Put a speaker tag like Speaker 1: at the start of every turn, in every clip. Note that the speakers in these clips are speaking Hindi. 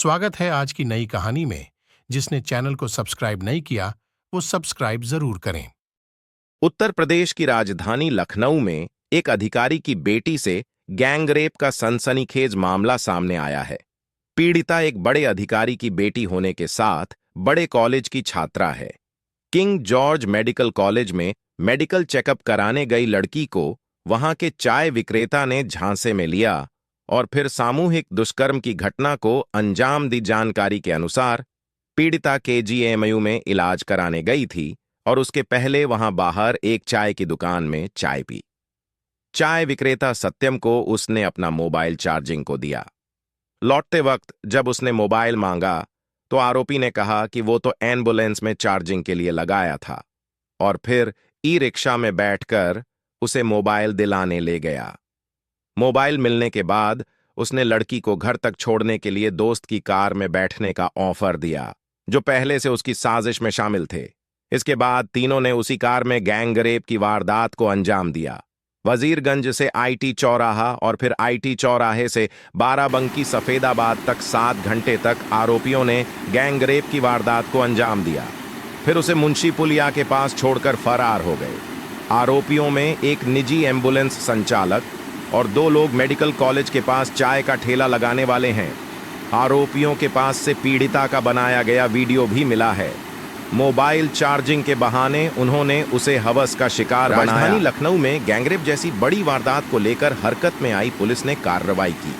Speaker 1: स्वागत है आज की नई कहानी में। जिसने चैनल को सब्सक्राइब नहीं किया वो सब्सक्राइब जरूर करें।
Speaker 2: उत्तर प्रदेश की राजधानी लखनऊ में एक अधिकारी की बेटी से गैंगरेप का सनसनीखेज मामला सामने आया है। पीड़िता एक बड़े अधिकारी की बेटी होने के साथ बड़े कॉलेज की छात्रा है। किंग जॉर्ज मेडिकल कॉलेज में मेडिकल चेकअप कराने गई लड़की को वहां के चाय विक्रेता ने झांसे में लिया और फिर सामूहिक दुष्कर्म की घटना को अंजाम दी। जानकारी के अनुसार पीड़िता केजीएमयू में इलाज कराने गई थी और उसके पहले वहां बाहर एक चाय की दुकान में चाय पी। चाय विक्रेता सत्यम को उसने अपना मोबाइल चार्जिंग को दिया। लौटते वक्त जब उसने मोबाइल मांगा तो आरोपी ने कहा कि वो तो एम्बुलेंस में चार्जिंग के लिए लगाया था और फिर ई रिक्शा में बैठकर उसे मोबाइल दिलाने ले गया। मोबाइल मिलने के बाद उसने लड़की को घर तक छोड़ने के लिए दोस्त की कार में बैठने का ऑफर दिया, जो पहले से उसकी साजिश में शामिल थे। इसके बाद तीनों ने उसी कार में गैंगरेप की वारदात को अंजाम दिया। वजीरगंज से आईटी चौराहा और फिर आईटी चौराहे से बाराबंकी सफेदाबाद तक 7 घंटे तक आरोपियों ने गैंगरेप की वारदात को अंजाम दिया। फिर उसे मुंशी पुलिया के पास छोड़कर फरार हो गए। आरोपियों में एक निजी एम्बुलेंस संचालक और 2 लोग मेडिकल कॉलेज के पास चाय का ठेला लगाने वाले हैं। आरोपियों के पास से पीड़िता का बनाया गया वीडियो भी मिला है। मोबाइल चार्जिंग के बहाने उन्होंने उसे हवस का शिकार बनाया। राजधानी लखनऊ में गैंगरेप जैसी बड़ी वारदात को लेकर हरकत में आई पुलिस ने कार्रवाई की।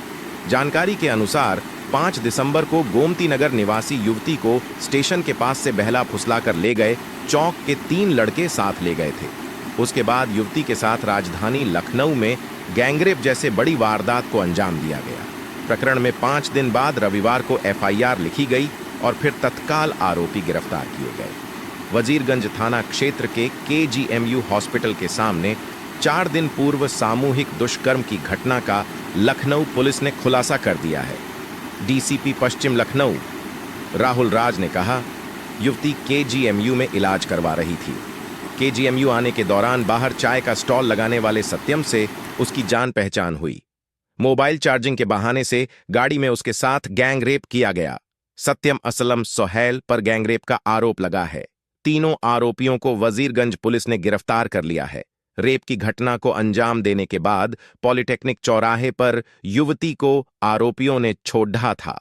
Speaker 2: जानकारी के अनुसार 5 दिसंबर को गोमती नगर निवासी युवती को स्टेशन के पास से बहला फुसलाकर ले गए चौक के 3 लड़के साथ ले गए थे। उसके बाद युवती के साथ राजधानी लखनऊ में गैंगरेप जैसे बड़ी वारदात को अंजाम दिया गया। प्रकरण में 5 दिन बाद रविवार को एफआईआर लिखी गई और फिर तत्काल आरोपी गिरफ्तार किए गए। वजीरगंज थाना क्षेत्र के केजीएमयू हॉस्पिटल के सामने 4 दिन पूर्व सामूहिक दुष्कर्म की घटना का लखनऊ पुलिस ने खुलासा कर दिया है। डीसीपी पश्चिम लखनऊ राहुल राज ने कहा, युवती केजीएमयू में इलाज करवा रही थी। केजीएमयू आने के दौरान बाहर चाय का स्टॉल लगाने वाले सत्यम से उसकी जान पहचान हुई। मोबाइल चार्जिंग के बहाने से गाड़ी में उसके साथ गैंगरेप किया गया। सत्यम, असलम, सोहेल पर गैंगरेप का आरोप लगा है। तीनों आरोपियों को वजीरगंज पुलिस ने गिरफ्तार कर लिया है। रेप की घटना को अंजाम देने के बाद पॉलिटेक्निक चौराहे पर युवती को आरोपियों ने छोड़ ढा था।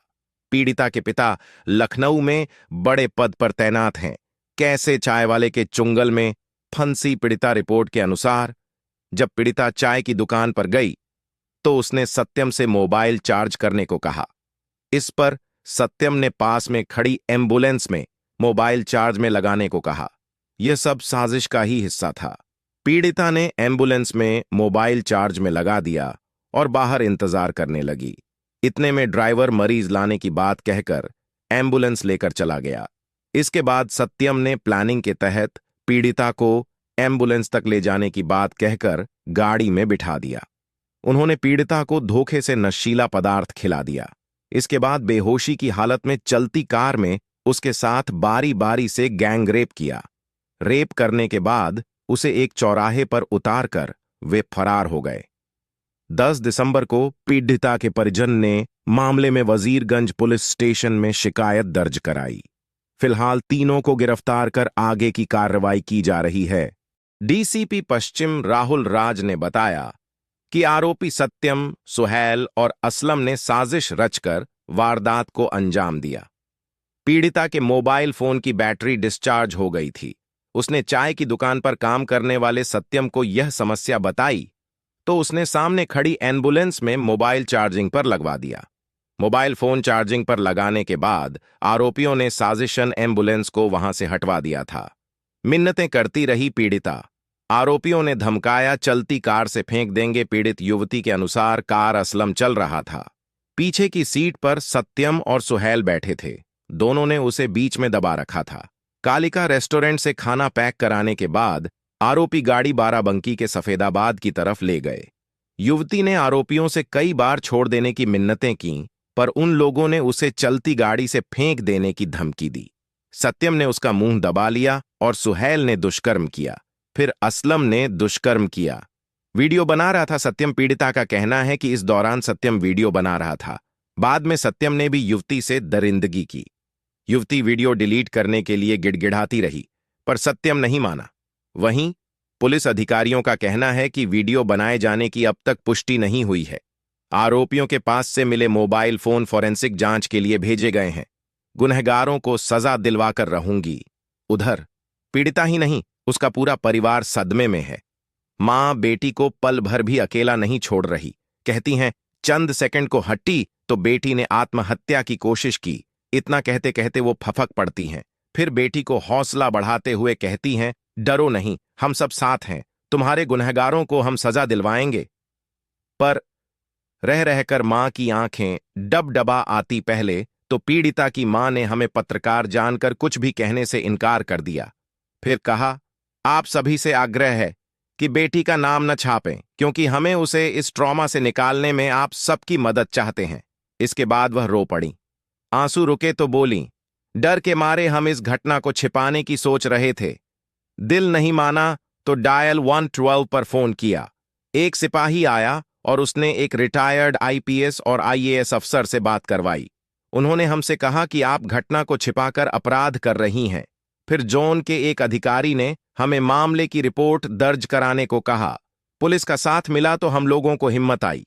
Speaker 2: पीड़िता के पिता लखनऊ में बड़े पद पर तैनात हैं। कैसे चाय वाले के चुंगल में फंसी पीड़िता रिपोर्ट के अनुसार जब पीड़िता चाय की दुकान पर गई तो उसने सत्यम से मोबाइल चार्ज करने को कहा। इस पर सत्यम ने पास में खड़ी एम्बुलेंस में मोबाइल चार्ज में लगाने को कहा। यह सब साजिश का ही हिस्सा था। पीड़िता ने एम्बुलेंस में मोबाइल चार्ज में लगा दिया और बाहर इंतजार करने लगी। इतने में ड्राइवर मरीज लाने की बात कहकर एम्बुलेंस लेकर चला गया। इसके बाद सत्यम ने प्लानिंग के तहत पीड़िता को एम्बुलेंस तक ले जाने की बात कहकर गाड़ी में बिठा दिया। उन्होंने पीड़िता को धोखे से नशीला पदार्थ खिला दिया। इसके बाद बेहोशी की हालत में चलती कार में उसके साथ बारी बारी से गैंगरेप किया। रेप करने के बाद उसे एक चौराहे पर उतारकर वे फरार हो गए। 10 दिसंबर को पीड़िता के परिजन ने मामले में वजीरगंज पुलिस स्टेशन में शिकायत दर्ज कराई। फिलहाल तीनों को गिरफ्तार कर आगे की कार्रवाई की जा रही है। डीसीपी पश्चिम राहुल राज ने बताया कि आरोपी सत्यम, सुहेल और असलम ने साजिश रचकर वारदात को अंजाम दिया। पीड़िता के मोबाइल फोन की बैटरी डिस्चार्ज हो गई थी। उसने चाय की दुकान पर काम करने वाले सत्यम को यह समस्या बताई तो उसने सामने खड़ी एम्बुलेंस में मोबाइल चार्जिंग पर लगवा दिया। मोबाइल फोन चार्जिंग पर लगाने के बाद आरोपियों ने साजिशन एम्बुलेंस को वहां से हटवा दिया था। मिन्नतें करती रही पीड़िता। आरोपियों ने धमकाया चलती कार से फेंक देंगे। पीड़ित युवती के अनुसार कार असलम चल रहा था। पीछे की सीट पर सत्यम और सुहेल बैठे थे। दोनों ने उसे बीच में दबा रखा था। कालिका रेस्टोरेंट से खाना पैक कराने के बाद आरोपी गाड़ी बाराबंकी के सफेदाबाद की तरफ ले गए। युवती ने आरोपियों से कई बार छोड़ देने की मिन्नतें की, पर उन लोगों ने उसे चलती गाड़ी से फेंक देने की धमकी दी। सत्यम ने उसका मुंह दबा लिया और सुहेल ने दुष्कर्म किया। फिर असलम ने दुष्कर्म किया। वीडियो बना रहा था सत्यम। पीड़िता का कहना है कि इस दौरान सत्यम वीडियो बना रहा था। बाद में सत्यम ने भी युवती से दरिंदगी की। युवती वीडियो डिलीट करने के लिए गिड़गिड़ाती रही, पर सत्यम नहीं माना। वहीं पुलिस अधिकारियों का कहना है कि वीडियो बनाए जाने की अब तक पुष्टि नहीं हुई है। आरोपियों के पास से मिले मोबाइल फोन फॉरेंसिक जांच के लिए भेजे गए हैं। गुनहगारों को सजा दिलवाकर रहूंगी। उधर पीड़िता ही नहीं, उसका पूरा परिवार सदमे में है। मां बेटी को पल भर भी अकेला नहीं छोड़ रही। कहती हैं, चंद सेकंड को हटी तो बेटी ने आत्महत्या की कोशिश की। इतना कहते कहते वो फफक पड़ती हैं। फिर बेटी को हौसला बढ़ाते हुए कहती हैं, डरो नहीं, हम सब साथ हैं, तुम्हारे गुनहगारों को हम सजा दिलवाएंगे। पर रह रहकर मां की आंखें डबडबा आती। पहले तो पीड़िता की मां ने हमें पत्रकार जानकर कुछ भी कहने से इनकार कर दिया। फिर कहा, आप सभी से आग्रह है कि बेटी का नाम न छापें, क्योंकि हमें उसे इस ट्रॉमा से निकालने में आप सबकी मदद चाहते हैं। इसके बाद वह रो पड़ी। आंसू रुके तो बोली, डर के मारे हम इस घटना को छिपाने की सोच रहे थे। दिल नहीं माना तो डायल 112 पर फोन किया। एक सिपाही आया और उसने एक रिटायर्ड आईपीएस और आईएएस अफसर से बात करवाई। उन्होंने हमसे कहा कि आप घटना को छिपाकर अपराध कर रही हैं। फिर जोन के एक अधिकारी ने हमें मामले की रिपोर्ट दर्ज कराने को कहा। पुलिस का साथ मिला तो हम लोगों को हिम्मत आई।